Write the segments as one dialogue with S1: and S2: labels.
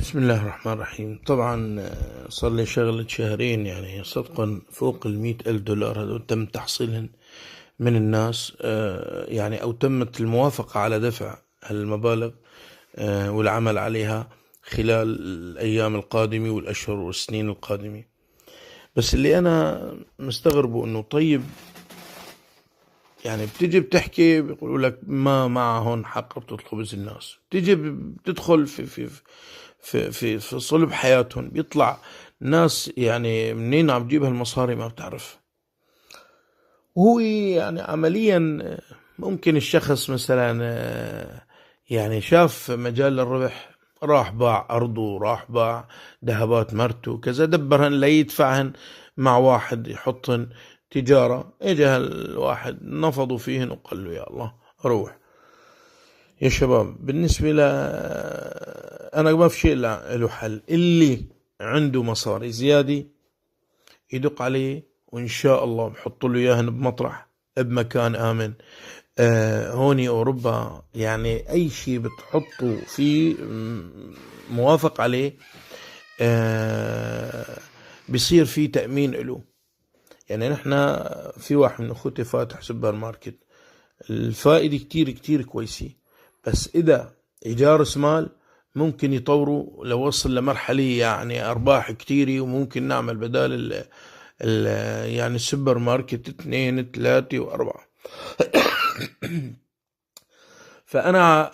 S1: بسم الله الرحمن الرحيم. طبعا صار لي شغلة شهرين، يعني صدقا فوق 100,000 دولار هذول تم تحصيلهن من الناس، يعني أو تمت الموافقة على دفع هالمبالغ والعمل عليها خلال الأيام القادمة والأشهر والسنين القادمة. بس اللي أنا مستغربه إنه طيب، يعني بتيجي بتحكي بيقولوا لك ما معهن حق ربط الخبز الناس، بتيجي بتدخل في صلب حياتهم، بيطلع ناس يعني منين عم تجيب هالمصاري ما بتعرف. وهو يعني عمليا ممكن الشخص مثلا يعني شاف مجال الربح، راح باع أرضه، راح باع ذهبات مرته كذا، دبرهن ليدفعهن مع واحد يحطهن تجارة. اجى هالواحد نفضوا فيهن وقال له يا الله روح. يا شباب بالنسبة أنا ما في شيء له حل. اللي عنده مصاري زيادة يدق عليه وإن شاء الله بحط له إياهن بمطرح بمكان آمن. هوني أوروبا يعني أي شيء بتحطه فيه موافق عليه بيصير فيه تأمين له. يعني نحن في واحد من أخوتي فاتح سوبر ماركت، الفائدة كتير كتير كويسة، بس إذا إيجار راس مال ممكن يطوروا لو وصل لمرحلة يعني أرباح كتيرة، وممكن نعمل بدال ال يعني السوبر ماركت 2 3 و4. فأنا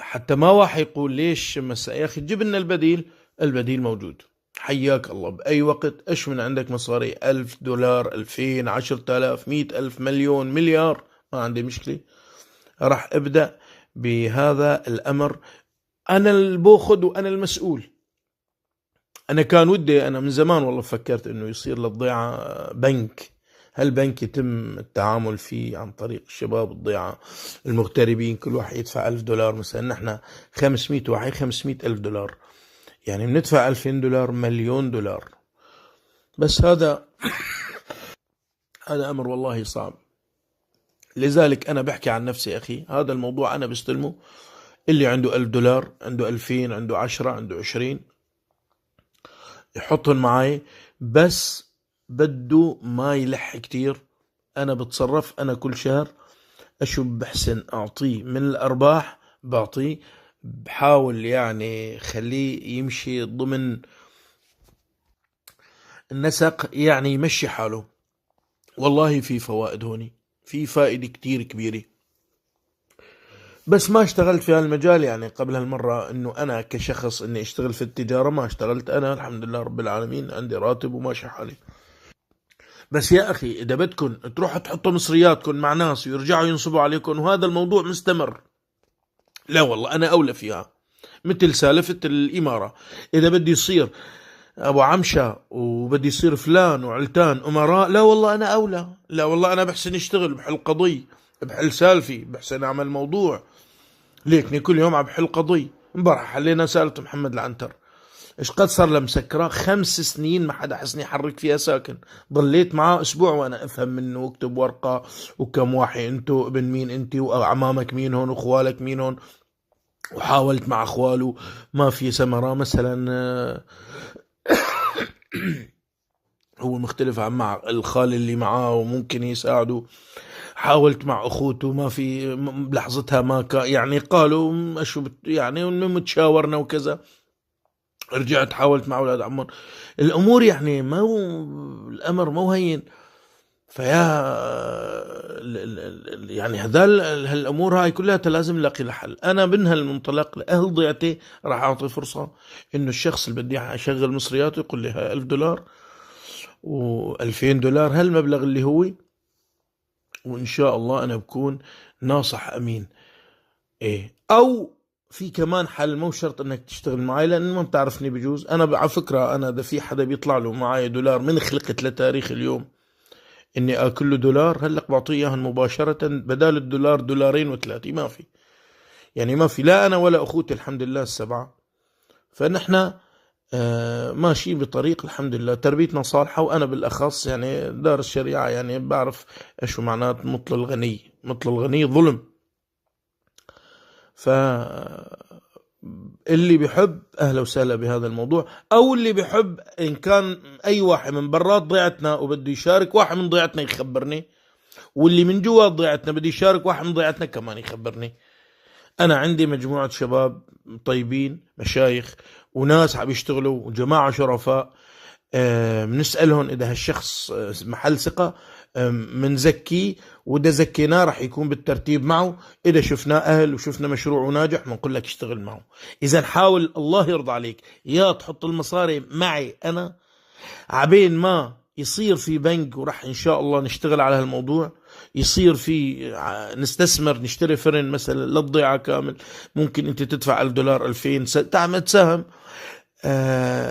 S1: حتى ما واحد يقول ليش يا أخي جيب لنا البديل. البديل موجود، حياك الله بأي وقت. إيش من عندك مصاري 1000 دولار، 2000، 10,000، 100,000، مليون، مليار، ما عندي مشكلة. راح ابدأ بهذا الأمر. أنا اللي باخذ وأنا المسؤول. أنا كان ودي، أنا من زمان والله فكرت إنه يصير للضيعة بنك. هالبنك يتم التعامل فيه عن طريق الشباب الضيعة المغتربين، كل واحد يدفع 1000 دولار. مثلا نحن 500 واحد 500,000 دولار، يعني بندفع 2000 دولار، مليون دولار. بس هذا أمر والله صعب. لذلك أنا بحكي عن نفسي أخي، هذا الموضوع أنا بستلمه. اللي عنده 1000 دولار، عنده 2000، عنده 10، عنده 20، يحطهم معي. بس بده ما يلح كتير. أنا بتصرف، أنا كل شهر أشوف بحسن أعطيه من الأرباح، بعطيه، بحاول يعني خليه يمشي ضمن النسق، يعني يمشي حاله. والله في فوائد هوني، في فائدة كتير كبيرة. بس ما اشتغلت في هالمجال يعني قبل هالمرة، انه انا كشخص اني اشتغل في التجارة ما اشتغلت. انا الحمد لله رب العالمين عندي راتب وماشي حالي. بس يا اخي اذا بدكم تروحوا تحطوا مصرياتكم مع ناس ويرجعوا ينصبوا عليكم وهذا الموضوع مستمر، لا والله انا اولى فيها. مثل سالفة الامارة، اذا بدي يصير ابو عمشة وبدي يصير فلان وعلتان امراء، لا والله انا اولى. لا والله انا بحسن اشتغل بحل قضية، بحل سالفي، بحسن اعمل موضوع. ليكني كل يوم عم بحل قضية. امبارح حلينا سالة محمد العنتر، ايش قد صار له مسكرة 5 سنين ما حدا حسني يحرك فيها ساكن. ضليت معاه اسبوع وانا افهم منه واكتب ورقة وكم واحد انتو، ابن مين انتي، واعمامك مين هون، واخوالك مين هون. وحاولت مع اخواله ما في ثمرة. مثلا هو مختلف عن مع الخال اللي معاه وممكن يساعده. حاولت مع اخوته ما في، بلحظتها ما كان يعني قالوا شو يعني متشاورنا وكذا. رجعت حاولت مع اولاد عمون. الامور يعني ما هو الامر مو هين. فيا يعني هالامور هاي كلها لازم نلاقي لها حل. انا من هالمنطلق لاهل ضيعتي راح اعطي فرصه انه الشخص اللي بدي اشغل مصرياته يقول لي 1000 دولار و2000 دولار، هالمبلغ اللي هو، وإن شاء الله أنا بكون ناصح أمين. إيه، أو في كمان حل، مو شرط انك تشتغل معي لان ما بتعرفني. بجوز انا على فكره، انا اذا في حدا بيطلع له معي دولار من خلقت لتاريخ اليوم اني اكل له دولار، هلق بعطيه اياهم مباشره، بدال الدولار دولارين وثلاثه. ما في، يعني ما في، لا انا ولا اخوتي الحمد لله السبعه. فنحن ماشيين بطريق الحمد لله، تربيتنا صالحة. وأنا بالأخص يعني دار الشريعة، يعني بعرف إيش معنات مطل الغني. مطل الغني ظلم. ف اللي بيحب أهلا وسهلا بهذا الموضوع، أو اللي بيحب إن كان أي واحد من برات ضيعتنا وبده يشارك واحد من ضيعتنا يخبرني، واللي من جوا ضيعتنا بده يشارك واحد من ضيعتنا كمان يخبرني. أنا عندي مجموعة شباب طيبين، مشايخ وناس عم يشتغلوا وجماعة شرفاء، بنسألهم إذا هالشخص محل ثقة منزكيه، وإذا زكيناه رح يكون بالترتيب معه. إذا شفناه أهل وشفنا مشروعه ناجح بنقول لك اشتغل معه. إذا حاول الله يرضى عليك يا تحط المصاري معي أنا عبين ما يصير في بنك، ورح إن شاء الله نشتغل على هالموضوع، يصير في نستثمر نشتري فرن مثلا للضيعة كامل، ممكن أنت تدفع $1000 2000 تعمل سهم،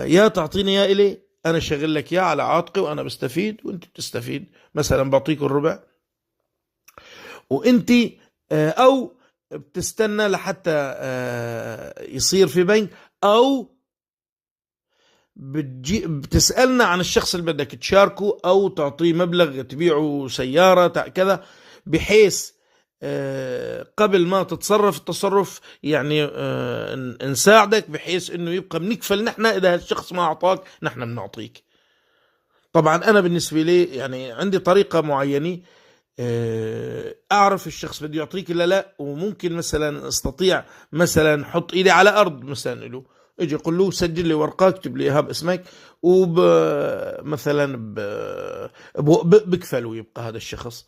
S1: يا تعطيني يا إلي أنا شغل لك يا على عاتقي وأنا بستفيد وأنت بتستفيد، مثلا بعطيك الربع وأنت أو بتستنى لحتى يصير في بنك، أو بتسألنا عن الشخص اللي بدك تشاركه أو تعطيه مبلغ تبيعه سيارة كذا، بحيث قبل ما تتصرف التصرف يعني نساعدك بحيث انه يبقى بنكفل نحن اذا الشخص ما اعطاك نحن بنعطيك. طبعا انا بالنسبة لي يعني عندي طريقة معينة، اعرف الشخص بده يعطيك ولا لا، وممكن مثلا استطيع مثلا حط ايدي على ارض مثلا له، اجي اقول له سجل لي ورقه اكتب لي اياها باسمك، ومثلا بكفل ويبقى هذا الشخص.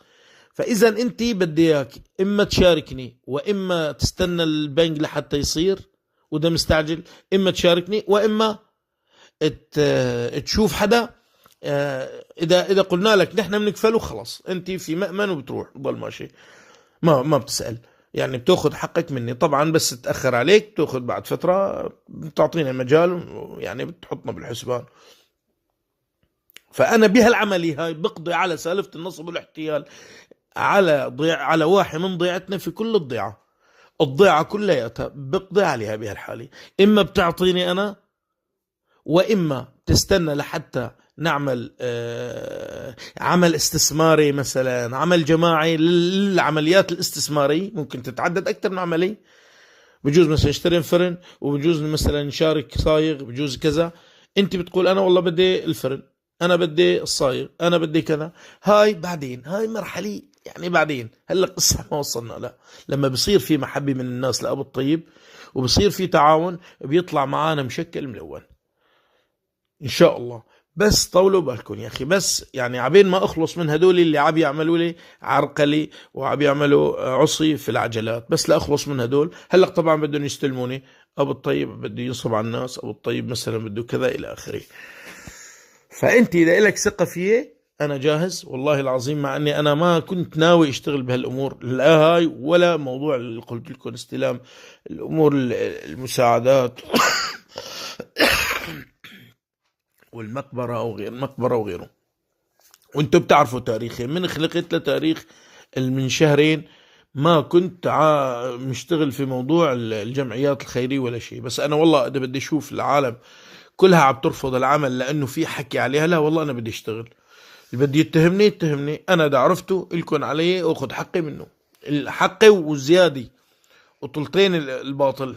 S1: فاذا انت بدي اياك اما تشاركني واما تستنى البنك لحتى يصير وده مستعجل، اما تشاركني واما تشوف حدا. اذا قلنا لك نحن بنكفله خلاص انت في مأمن وبتروح بضل ماشي، ما بتسأل، يعني بتاخذ حقك مني طبعا، بس تأخر عليك بتاخذ بعد فترة بتعطينا مجال، يعني بتحطنا بالحسبان. فأنا بهالعملية هاي بقضي على سالفة النصب والاحتيال على واحد من ضيعتنا في كل الضيعة كلها بقضي عليها بهالحالة. إما بتعطيني أنا وإما تستنى لحتى نعمل عمل استثماري، مثلا عمل جماعي للعمليات الاستثمارية، ممكن تتعدد أكثر من عملية، بجوز مثلا نشتري فرن، وبجوز مثلا نشارك صايغ، بجوز كذا. انت بتقول انا والله بدي الفرن، انا بدي الصايغ، انا بدي كذا، هاي بعدين، هاي مرحلة يعني بعدين، هلا قصة ما وصلنا لا. لما بصير في محبة من الناس لأبو الطيب وبصير في تعاون بيطلع معانا مشكل ملون ان شاء الله. بس طولوا بالكم يا اخي، بس يعني عبين ما اخلص من هدول اللي عم يعملوا لي عرقلي وعم يعملوا عصي في العجلات، بس لا اخلص من هدول. هلا طبعا بدهم يستلموني، ابو الطيب بده ينصب على الناس، ابو الطيب مثلا بده كذا الى اخره. فانت اذا لك ثقه فيي انا جاهز والله العظيم، مع اني انا ما كنت ناوي اشتغل بهالامور لا هاي ولا موضوع اللي قلت لكم استلام الامور المساعدات والمقبرة أو غير المقبرة وغيره. وانتم بتعرفوا تاريخي من خلقت لتاريخ من شهرين ما كنت مشتغل في موضوع الجمعيات الخيرية ولا شيء. بس أنا والله إذا بدي أشوف العالم كلها عم ترفض العمل لأنه في حكي عليها، لا والله أنا بدي أشتغل. اللي بدي يتهمني أنا إذا عرفته إلكن علي أخذ حقي منه، حقي والزيادة وطلتين الباطل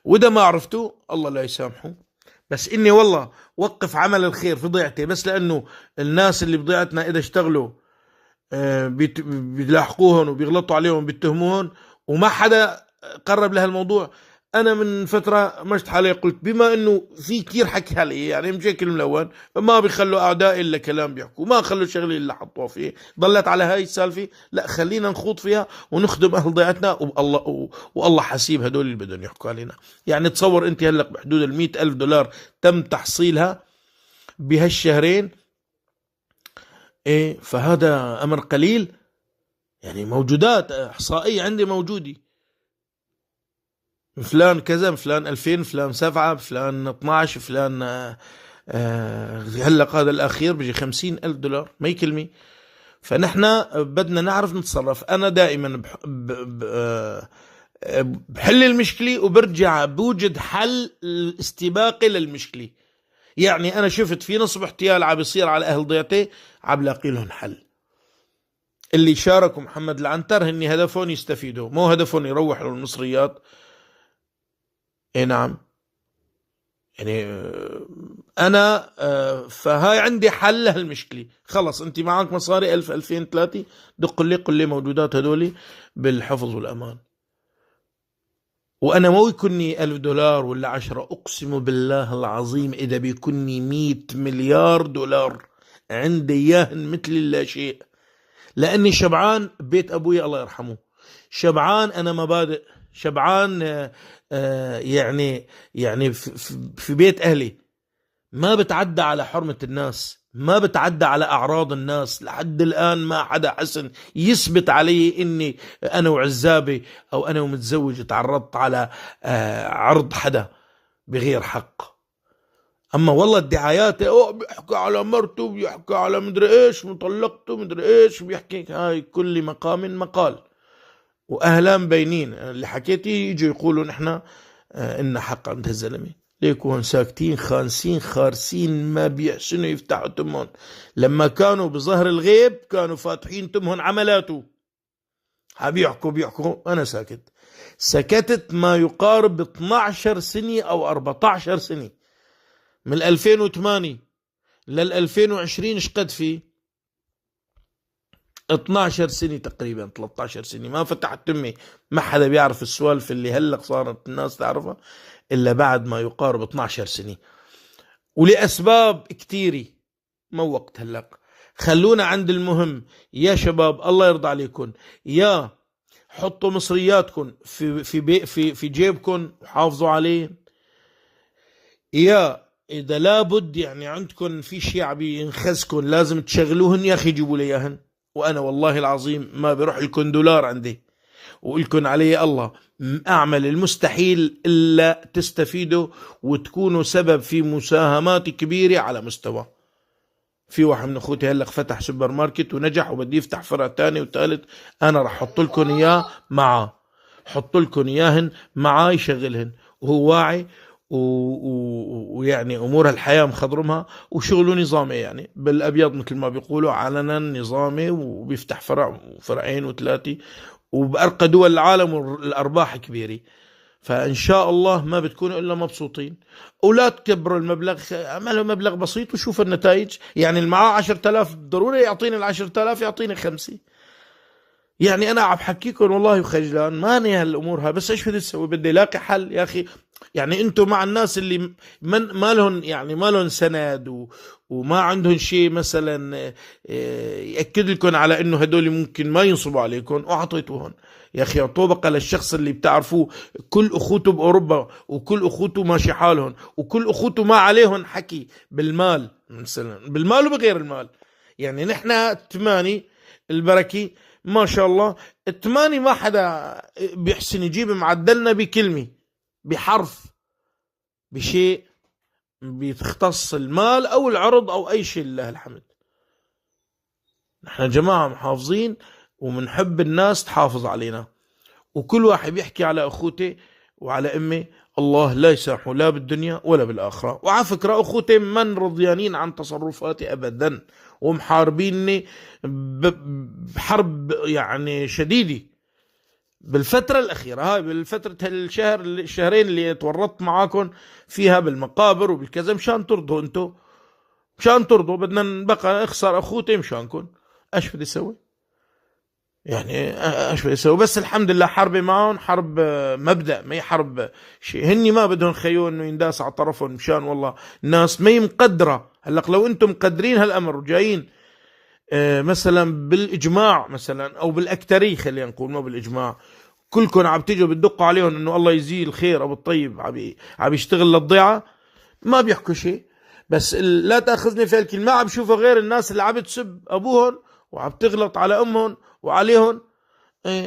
S1: وإذا ما عرفته الله لا يسامحه. بس اني والله وقف عمل الخير في ضيعتي بس لانه الناس اللي بضيعتنا اذا اشتغلوا بيلاحقوهم وبيغلطوا عليهم بيتهموهم وما حدا قرب لهالموضوع. انا من فتره مشت حالي قلت بما انه في كتير حكي علي يعني مشاكل ملون، ما بيخلوا اعدائي الا كلام بيحكوا، ما خلوا شغلي الا حطوه فيه، ضلت على هاي السالفه، لا خلينا نخوض فيها ونخدم اهل ضيعتنا، والله حسيب هدول اللي بدهم يحكوا علينا. يعني تصور انت هلا بحدود $100,000 تم تحصيلها بهالشهرين، ايه فهذا امر قليل يعني. موجودات احصائيه عندي موجوده، فلان كذا، فلان 2000، فلان 7، فلان 12، فلان هلا هذا الأخير بيجي $50,000 ما يكلمي. فنحن بدنا نعرف نتصرف. أنا دائما بحل المشكلة وبرجع بوجد حل استباقي للمشكلة. يعني أنا شفت في نصب احتيال عم يصير على أهل ضيعتي، عم لاقي لهم حل. اللي شاركوا محمد العنتر هني هدفهم يستفيدوا، مو هدفهم يروحوا للمصريات اي نعم. يعني انا فهاي عندي حل لهالمشكله. خلص انت معك مصاري 1000 2000 3، دق لي قل لي موجودات هذولي بالحفظ والامان. وانا مو يكونني $1000 ولا 10، اقسم بالله العظيم اذا بيكونني 100 مليار دولار عندي اياهن مثل لا شيء، لاني شبعان بيت ابوي الله يرحمه، شبعان انا مبادئ، شبعان يعني في بيت اهلي، ما بتعدى على حرمة الناس، ما بتعدى على أعراض الناس. لحد الآن ما حدا حسن يثبت علي إني أنا وعزابي أو أنا ومتزوج تعرضت على عرض حدا بغير حق. أما والله الدعايات بيحكي على مرته، بيحكي على مدري إيش، مطلقته مدري إيش، بيحكي هاي كل مقام مقال، وأهلا بينين اللي حكيتي يجوا يقولوا نحن إن حق عند الزلمة. ليكون ساكتين خانسين خارسين ما بيحسنوا يفتحوا تمهم. لما كانوا بظهر الغيب كانوا فاتحين تمهم عملاته، بيحكوا أنا ساكت. سكتت ما يقارب 12 سنة أو 14 سنة، من 2008 لل 2020 اشقد فيه 12 سنة تقريبا 13 سنة ما فتحت تمي. ما حدا بيعرف السوالف اللي هلق صارت الناس تعرفها إلا بعد ما يقارب 12 سنة، ولأسباب كتيرة ما وقت هلق. خلونا عند المهم يا شباب، الله يرضى عليكم، يا حطوا مصرياتكم في جيبكم وحافظوا عليه، يا إذا لابد يعني عندكم في شيء عم ينخزكم لازم تشغلوهن، يا أخي جيبوا لي إياهن. وأنا والله العظيم ما بيروح لكم دولار عندي، وقلكن علي الله أعمل المستحيل إلا تستفيدوا وتكونوا سبب في مساهمات كبيرة على مستوى. في واحد من أخوتي هلق فتح سوبر ماركت ونجح وبدي يفتح فرع تاني وثالث، أنا رح أحط لكم إياه معاه، حط لكم إياهن معاه يشغلهن، وهو واعي ويعني أمور الحياة مخضرمها وشغله نظامي، يعني بالأبيض مثل ما بيقولوا علنا نظامي، وبيفتح فرع وفرعين وثلاثة، وبأرقى دول العالم الأرباح كبيرة. فإن شاء الله ما بتكونوا إلا مبسوطين. ولا تكبروا المبلغ، اعملوا مبلغ بسيط وشوف النتائج. يعني اللي معاه 10,000 ضروري يعطيني 10,000 يعطيني 5. يعني أنا عم بحكيكم والله وخجلان ماني هالأمور هاي، بس إيش بدي أسوي؟ بدي ألاقي حل يا أخي. يعني أنتم مع الناس اللي ما لهم يعني ما لهم سند وما عندهم شيء مثلا يأكد لكم على إنه هدول ممكن ما ينصبوا عليكم، وأعطيتوهم. يا أخي طوبقة للشخص اللي بتعرفوه كل أخوته بأوروبا وكل أخوته ماشي حالهم وكل أخوته ما عليهم حكي بالمال، مثلا بالمال وبغير المال. يعني نحن 8 البركي ما شاء الله، 8 ما حدا بيحسن يجيب معدلنا بكلمة بحرف بشيء بيختص المال أو العرض أو أي شيء لله الحمد. نحن جماعة محافظين ومنحب الناس تحافظ علينا، وكل واحد بيحكي على أخوته وعلى أمي الله لا يسامحه لا بالدنيا ولا بالآخرة. وعلى فكرة أخوتي من رضيانين عن تصرفاتي أبدا، ومحاربيني بحرب يعني شديدة بالفترة الأخيرة هاي، بالفترة الشهرين اللي تورطت معاكم فيها بالمقابر وبالكذا، مشان ترضوا انتو، مشان ترضوا بدنا نبقى اخسر أخوتي مشانكم. ايش بدي اسوي؟ يعني ايش بدي اسوي؟ بس الحمد لله حربي معهم حرب مبدأ، ما هي حرب شيء. هني ما بدهم خيو انه ينداس على طرفهم، مشان والله الناس ما هي مقدرة. هلق لو انتم مقدرين هالامر وجايين مثلا بالاجماع مثلا او بالاكتري، خلينا نقول ما بالاجماع، كلكم عم تيجوا بتدقوا عليهم انه الله يزيل الخير ابو الطيب عم يشتغل للضيعة، ما بيحكوا شيء. بس لا تاخذني في الكلمة، عم بشوفوا غير الناس اللي عم تسب ابوهم وعم تغلط على امهم وعليهم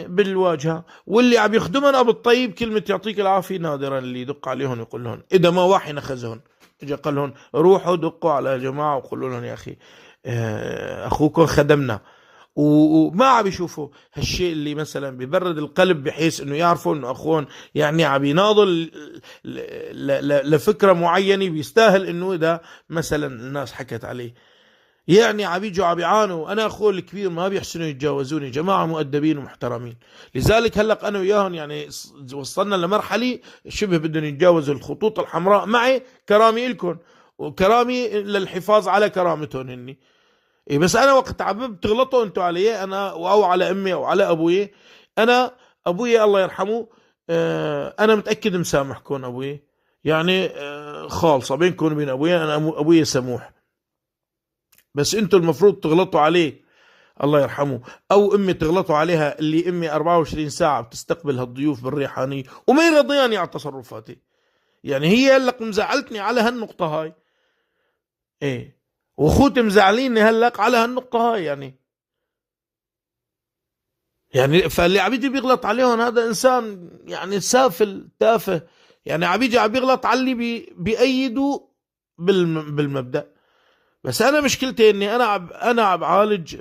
S1: بالواجهة، واللي عم يخدمهم ابو الطيب كلمة يعطيك العافية نادرا اللي يدق عليهم يقول لهم، اذا ما وحي نخزهم اجى قال لهم روحوا دقوا على جماعة وقولوا لهم يا اخي اخوكم خدمنا. وما عم يشوفوا هالشيء اللي مثلا بيبرد القلب، بحيث انه يعرفوا انه اخوهم يعني عم يناضل لفكرة معينة بيستاهل انه اذا مثلا الناس حكت عليه. يعني عبيجوا عبيعانوا، أنا أخوه الكبير ما بيحسنوا يتجاوزوني، جماعة مؤدبين ومحترمين. لذلك هلق أنا وياهم يعني وصلنا لمرحلة شبه بدهم يتجاوزوا الخطوط الحمراء معي، كرامي إلكم وكرامي للحفاظ على كرامتهم هني. إيه بس أنا وقت عبب تغلطوا أنتوا علي أنا أو على أمي أو على أبوي، أنا أبوي الله يرحمه أنا متأكد مسامحكم. أبوي يعني خالصة بينكم وبين أبوي، أنا أبوي سموح، بس أنتوا المفروض تغلطوا عليه الله يرحمه، أو أمي تغلطوا عليها، اللي أمي 24 ساعة بتستقبل هالضيوف بالريحانية وما يرضياني على تصرفاتي. يعني هي هلق مزعلتني على هالنقطة هاي، إيه، واخوتي مزعليني هلق على هالنقطة هاي. يعني فاللي عم يجي بيغلط عليهم هذا انسان يعني سافل تافه. يعني عم يجي عم بيغلط على اللي بيأيدوا بالمبدأ. بس انا مشكلتي اني انا عم بعالج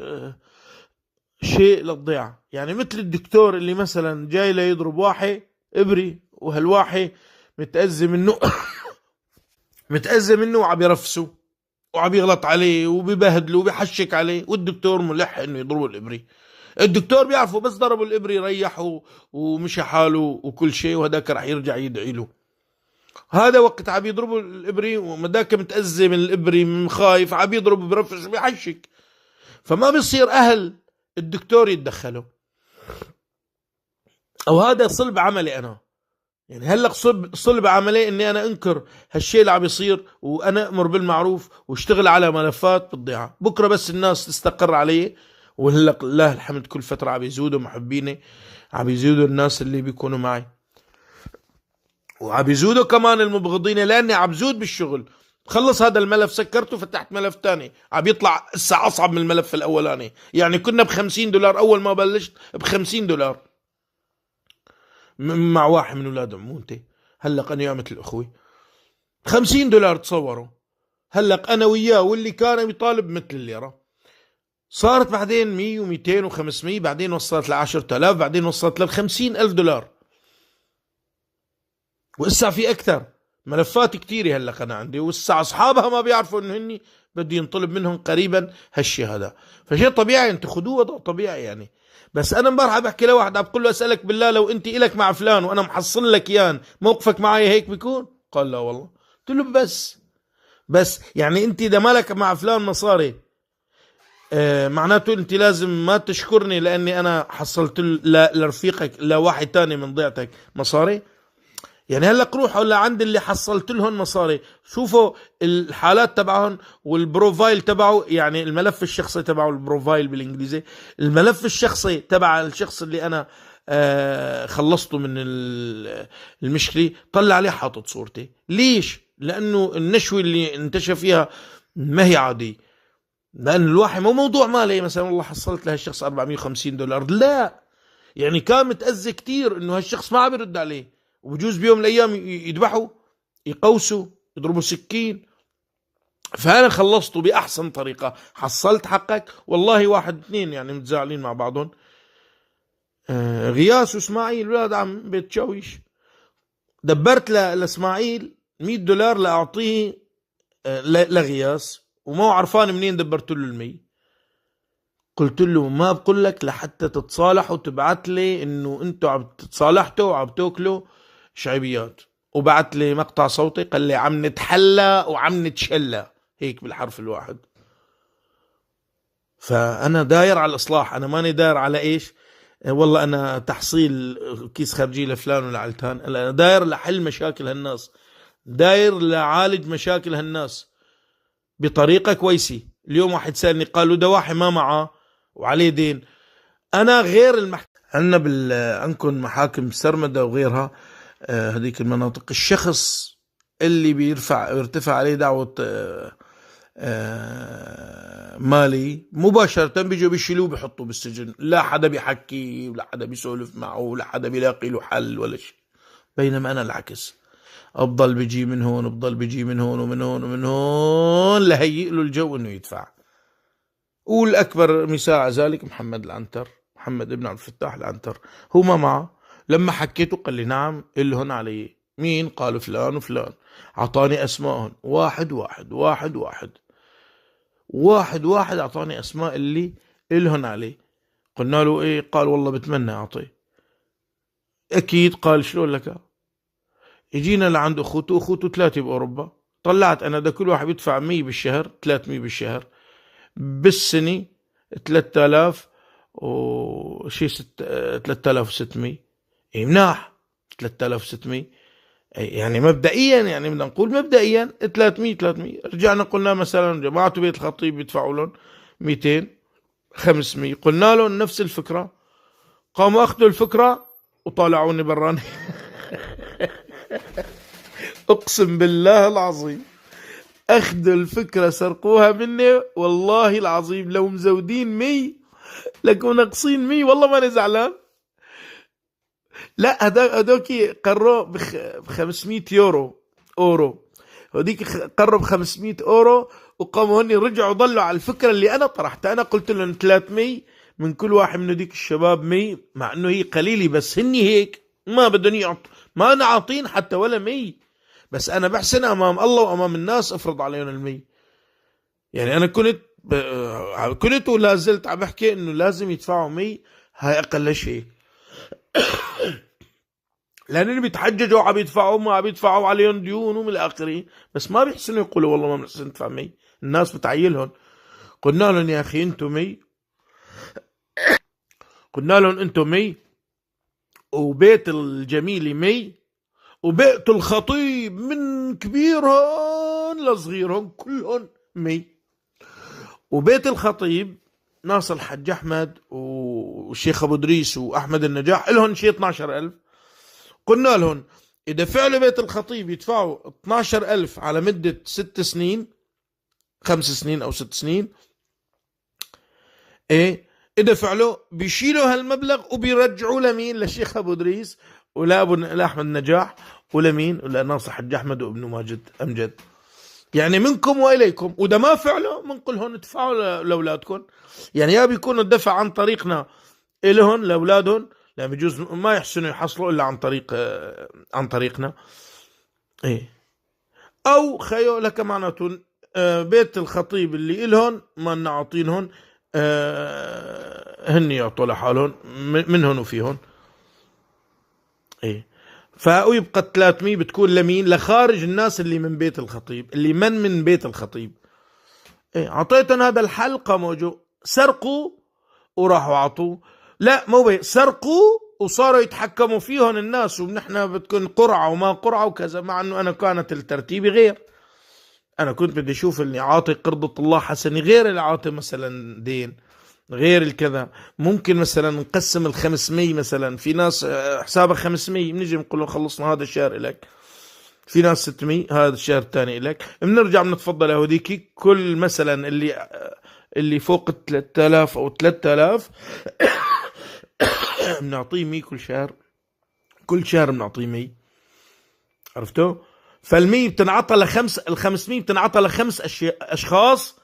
S1: شيء للضيعة. يعني مثل الدكتور اللي مثلا جاي ليضرب واحد ابري، وهالواحد متأذي منه متأذي منه وعم يرفسه وعم يغلط عليه وبيبهدله وبيحشك عليه، والدكتور ملح انه يضربه الابري. الدكتور بيعرفوا بس ضربوا الابري ريحوا ومشى حاله وكل شيء، وهداك رح يرجع يدعي له. هذا وقت عم يضربوا الابري ومداك متأذي من الابري، من خايف، عم يضرب برفش بيحشك، فما بيصير اهل الدكتور يتدخلوا. او هذا صلب عملي انا. يعني هلا صلب عملي اني انا انكر هالشيء اللي عم يصير، وانا امر بالمعروف واشتغل على ملفات بالضيعه. بكره بس الناس تستقر علي، وهلا لله الحمد كل فتره عم يزودوا محبيني، عم يزودوا الناس اللي بيكونوا معي، وعم يزودوا كمان المبغضين، لاني عم زود بالشغل. خلص هذا الملف سكرته، فتحت ملف تاني عم يطلع هسه اصعب من الملف الاولاني. يعني كنا ب$50 اول ما بلشت، ب$50 مع واحد من اولاد عمونتي. هلق انا وياه مثل اخوي، $50 تصوروا. هلق انا وياه واللي كان يطالب مثل الليره، صارت بعدين 100 و200 و500، بعدين وصلت ل10,000، بعدين وصلت لل$50,000. وإسا في أكثر ملفات كتيرة هلق أنا عندي، وإسا أصحابها ما بيعرفوا إنه هني بدي ينطلب منهم قريبا هالشي هذا. فشيء طبيعي، أنت خدوه وضع طبيعي يعني. بس أنا امبارح بحكي لواحد عم بقول له أسألك بالله، لو أنت إلك مع فلان وأنا محصل لك يان، موقفك معي هيك بيكون؟ قال لا والله. قلت له بس يعني أنت إذا مالك مع فلان مصاري معناته أنت لازم ما تشكرني لأني أنا حصلت لرفيقك لواحد تاني من ضيعتك مصاري. يعني هلا روحوا لعند اللي حصلت لهم مصاري، شوفوا الحالات تبعهم والبروفايل تبعه، يعني الملف الشخصي تبعه، البروفايل بالانجليزي، الملف الشخصي تبع الشخص اللي انا خلصته من المشكله، طلع عليه حاطط صورتي. ليش؟ لانه النشوه اللي انتشر فيها ما هي عاديه. لان الواحد مو موضوع مالي مثلا والله حصلت لهالشخص $450، لا، يعني كان متأذي كتير انه هالشخص ما عم يرد عليه، وبجوز بيوم من الايام يذبحوا، يقوسوا، يضربوا سكين. فانا خلصته باحسن طريقه، حصلت حقك والله. واحد اثنين يعني متزاعلين مع بعضهم، غياس واسماعيل ولاد عم بيت شاويش، دبرت لاسماعيل $100 لاعطيه لغياس، وما هو عرفان منين دبرت له ال100. قلت له ما بقول لك لحتى تتصالحوا تبعت لي انه انتوا عم تتصالحتوا وعم تاكلوا شعبيات، وبعت لي مقطع صوتي قال لي عم نتحلى وعم نتشلى، هيك بالحرف الواحد. فانا داير على الاصلاح، انا ماني داير على ايش والله انا تحصيل كيس خارجي لفلان ولا علتان. انا داير لحل مشاكل هالناس، داير لعالج مشاكل هالناس بطريقة كويسة. اليوم واحد سألني قالوا ده واحد ما معه وعليه دين. انا غير عندنا عندكم محاكم سرمدة وغيرها، هذيك المناطق، الشخص اللي يرتفع عليه دعوة مالي مباشرة بيجوا بيشيلوه بيحطوه بالسجن، لا حدا بيحكي ولا حدا بيسولف معه ولا حدا بيلاقي له حل ولا شيء. بينما انا العكس، افضل بيجي من هون وبضل بيجي من هون ومن هون ومن هون لهيئ له الجو انه يدفع. والأكبر مثال على ذلك محمد العنتر، محمد ابن عبد الفتاح العنتر، هو ما معه. لما حكيته قال لي نعم إلهن علي. مين؟ قالوا فلان وفلان، عطاني أسمائهم واحد واحد واحد واحد. واحد واحد أعطاني أسماء اللي إلهن عليه. قلنا له إيه؟ قال والله بتمنى أعطيه. أكيد. قال شلون لك؟ يجينا لعند أخوته 3 بأوروبا. طلعت أنا ده كل واحد يدفع 100 بالشهر، 300 بالشهر، بالسنة 3000 وشي 3600. إيه مناح 3600. يعني مبدئيا، يعني بدنا نقول مبدئيا 300. رجعنا قلنا مثلا جماعة بيت الخطيب يدفعوا لهم 200 500. قلنا لهم نفس الفكرة، قاموا أخذوا الفكرة وطالعوني براني. أقسم بالله العظيم أخذوا الفكرة سرقوها مني، والله العظيم لو مزودين 100 لكم ناقصين 100، والله ماني زعلان. لا هدوكي قروا ب 500 اورو. هذيك قروا ب 500 اورو، وقاموا هني رجعوا ضلوا على الفكره اللي انا طرحتها. انا قلت لهم 300 من كل واحد من هذيك الشباب 100، مع انه هي قليله، بس هني هيك ما بدهم يعطوا، ما انا عاطين حتى ولا 100. بس انا بحسن امام الله وامام الناس افرض عليهم ال100. يعني انا كنت ولا زلت عم بحكي انه لازم يدفعوا 100، هاي اقل شيء. لأنهم بيتحججوا عم يدفعوا، ما عم يدفعوا عليهم ديون ومن الآخرين، بس ما بيحسنوا يقولوا والله ما بنحسن ندفع 100. الناس بتعيلهم. قلنا لهم يا أخي أنتم 100، قلنا لهم أنتم 100، وبيت الجميلة 100، وبيت الخطيب من كبيرهم لصغيرهم كلهم 100، وبيت الخطيب ناصر الحج أحمد والشيخ أبو دريس وأحمد النجاح لهم شيء 12,000. قلنا لهم إذا فعلوا بيت الخطيب يدفعوا 12,000 على مدة 6 سنين، 5 سنين أو 6 سنين، إيه إذا فعلوا بيشيلوا هالمبلغ وبيرجعوا لمين؟ للشيخ أبو دريس ولا أحمد النجاح ولمين؟ ولا ناصر حج أحمد وابن ماجد أمجد. يعني منكم وإليكم. وده ما فعلوا بنقول هون ادفعوا لأولادكم. يعني يا بيكونوا الدفع عن طريقنا إلهن لأولادهم، لا بيجوز ما يحسنوا يحصلوا إلا عن طريقنا. إيه. أو خيو لك معناته بيت الخطيب اللي إلهن ما نعطينهن، هن يعطوا لحالهم منهن وفيهن. إيه. فيبقى 300 بتكون لمين؟ لخارج الناس اللي من بيت الخطيب، اللي من بيت الخطيب. إيه. عطيتهم هذا الحل، قاموا سرقوا وراحوا عطوا. لا مو سرقوا وصاروا يتحكموا فيهم الناس، ونحن بتكون قرعة وما قرعة وكذا، مع انه انا كانت الترتيب غير. انا كنت بدي اشوف اللي عاطي قرضة الله حسنة غير اللي عاطي مثلا دين، غير الكذا. ممكن مثلا نقسم 500 مثلا، في ناس حسابها 500، بنيجي بنقول له خلصنا هذا الشهر لك. في ناس 600 هذا الشهر الثاني لك. بنرجع بنتفضل هذيك كل مثلا اللي فوق 3000 او 3000 بنعطيه 100 كل شهر بنعطيه 100. عرفتوا؟ فال100 بتنعطى ال500 بتنعطى ل5 اشخاص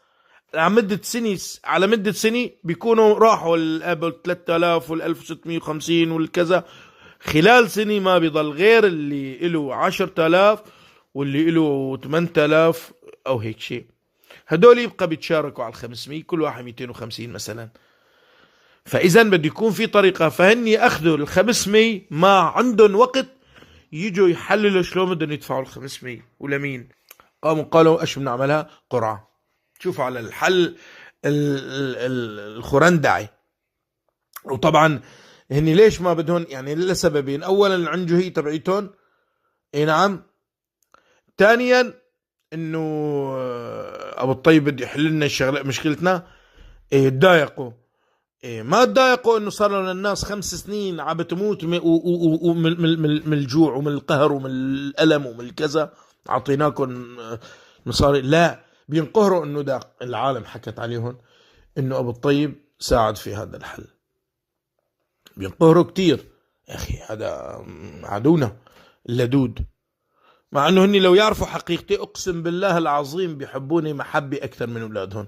S1: على مدة سنة بيكونوا راحوا قبل 3000 وال1650 والكذا. خلال سنة ما بيضل غير اللي له 10,000 واللي له 8,000 او هيك شيء. هدول يبقى بيتشاركوا على 500، كل واحد 250 مثلا. فإذا بده يكون في طريقة، فهني أخذوا 500 ما عندهم وقت يجوا يحللوا شلون بدهم يدفعوا 500 ولمين. قالوا ايش بنعملها؟ قرعة. شوفوا على الحل الخرندعي. وطبعا هني ليش ما بدهم؟ يعني لسببين. اولا العنجهية تبعيتهم، اي نعم. ثانيا انه ابو الطيب بده يحل لنا الشغله مشكلتنا. تضايقوا. ما تضايقوا انه صار لنا الناس 5 سنين عم بتموت من الجوع ومن القهر ومن الالم ومن الكذا، اعطيناكم مصاري. لا، بينقهروا انه ده العالم حكت عليهم انه ابو الطيب ساعد في هذا الحل. بينقهروا كتير. يا اخي هذا عدونا اللدود، مع انه هني لو يعرفوا حقيقتي اقسم بالله العظيم بيحبوني محبة اكثر من اولادهم.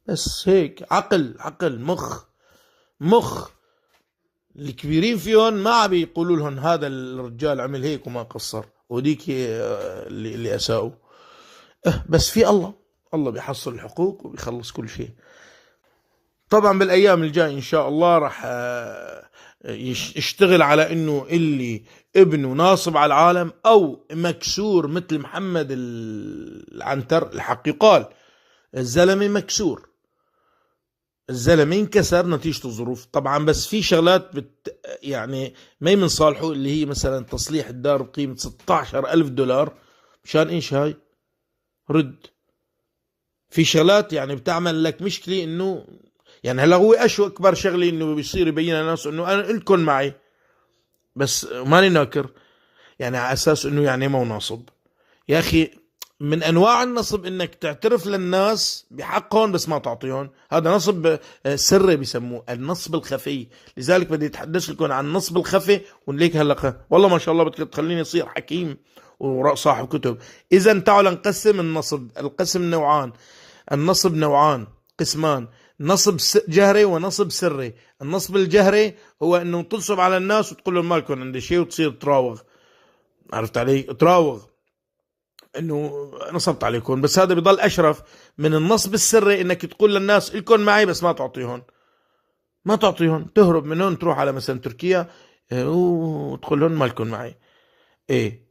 S1: بس هيك عقل مخ الكبيرين فيهم ما عم بيقولوا لهم هذا الرجال عمل هيك وما قصر، وديك اللي اساءوا. بس في الله الله بيحصل الحقوق وبيخلص كل شيء. طبعا بالأيام الجاي إن شاء الله راح يشتغل على إنه اللي ابنه ناصب على العالم أو مكسور مثل محمد العنتر. الحق يقال الزلمة مكسور، الزلمة انكسر نتيجة الظروف طبعا، بس في شغلات يعني ما من صالحه، اللي هي مثلا تصليح الدار بقيمة 16,000 دولار. مشان ايش هاي؟ رد. في شغلات يعني بتعمل لك مشكلة، انه يعني هلا هو اشو اكبر شغلة انه بيصير يبين للناس انه انا الكن معي بس ماني ناكر، يعني على اساس انه يعني مو ناصب. يا اخي من انواع النصب انك تعترف للناس بحقهم بس ما تعطيهم، هذا نصب سري بسموه النصب الخفي. لذلك بدي اتحدث لكم عن النصب الخفي، ونليك هلا والله ما شاء الله بدك تخليني اصير حكيم وصاحب كتب. اذا تعالوا نقسم النصب. القسم نوعان، النصب نوعان قسمان، نصب جهري ونصب سري. النصب الجهري هو انه تنصب على الناس وتقول لهم ما لكم عندي شيء وتصير تراوغ، عرفت علي؟ تراوغ انه نصبت عليكم. بس هذا بيضل اشرف من النصب السري، انك تقول للناس الكن معي بس ما تعطيهم، ما تعطيهم، تهرب من هون تروح على مثلا تركيا وتقول لهم مالكم معي. ايه،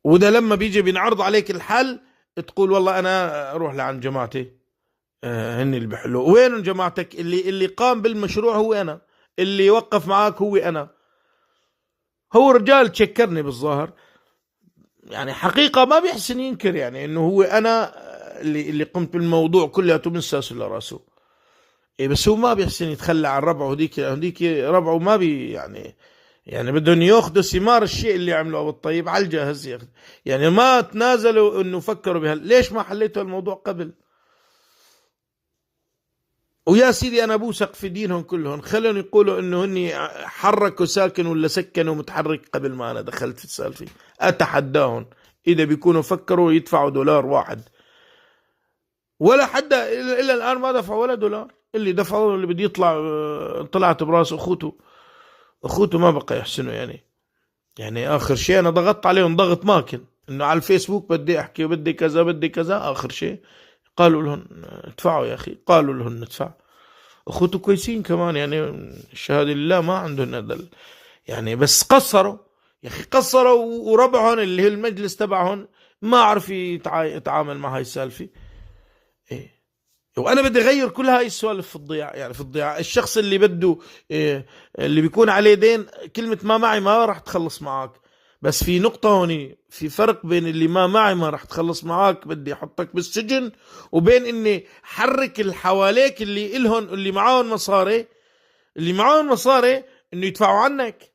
S1: وده لما بيجي بينعرض عليك الحل تقول والله انا اروح لعند جماعتي، هن اللي بيحلوا. وين جماعتك؟ اللي قام بالمشروع هو انا، اللي وقف معاك هو انا. هو رجال تشكرني بالظاهر، يعني حقيقة ما بيحسن ينكر يعني انه هو انا اللي قمت بالموضوع كلياته من ساسه لراسه. إيه بس هو ما بيحسن يتخلى عن ربعه، هديك ربعه ما بي يعني بدهم ياخذوا ثمار الشيء اللي عملوه بالطيب على الجاهز ياخذ. يعني ما تنازلوا انه فكروا ليش ما حليتوا الموضوع قبل؟ ويا سيدي انا بوثق في دينهم كلهم، خلوني يقولوا انه هني حركوا ساكن ولا سكنوا متحرك قبل ما انا دخلت في السالفه. اتحداهم اذا بيكونوا فكروا يدفعوا دولار واحد، ولا حدا الا الان ما دفعوا ولا دولار. اللي دفعوا اللي بده يطلع طلعت براس اخوته ما بقى يحسنوا يعني اخر شيء انا ضغطت عليهم ضغط ماكن انه على الفيسبوك بدي احكي وبدي كذا بدي كذا. اخر شيء قالوا لهم ادفعوا يا اخي، قالوا لهم ندفع. اخوته كويسين كمان يعني الشهاده لله ما عندهم هذا يعني، بس قصروا يا اخي، قصروا وربعهم اللي هي المجلس تبعهم ما عرف يتعامل مع هاي السالفه. ايه، وانا بدي اغير كل هاي السوالف في الضياع. يعني في الضياع الشخص اللي بده إيه اللي بيكون عليه دين، كلمه ما معي ما راح تخلص معك. بس في نقطة هوني، في فرق بين اللي ما معي ما راح تخلص معاك بدي احطك بالسجن، وبين اني حرك اللي حواليك اللي الهن اللي معاهم مصاري، اللي معاهم مصاري انه يدفعوا عنك.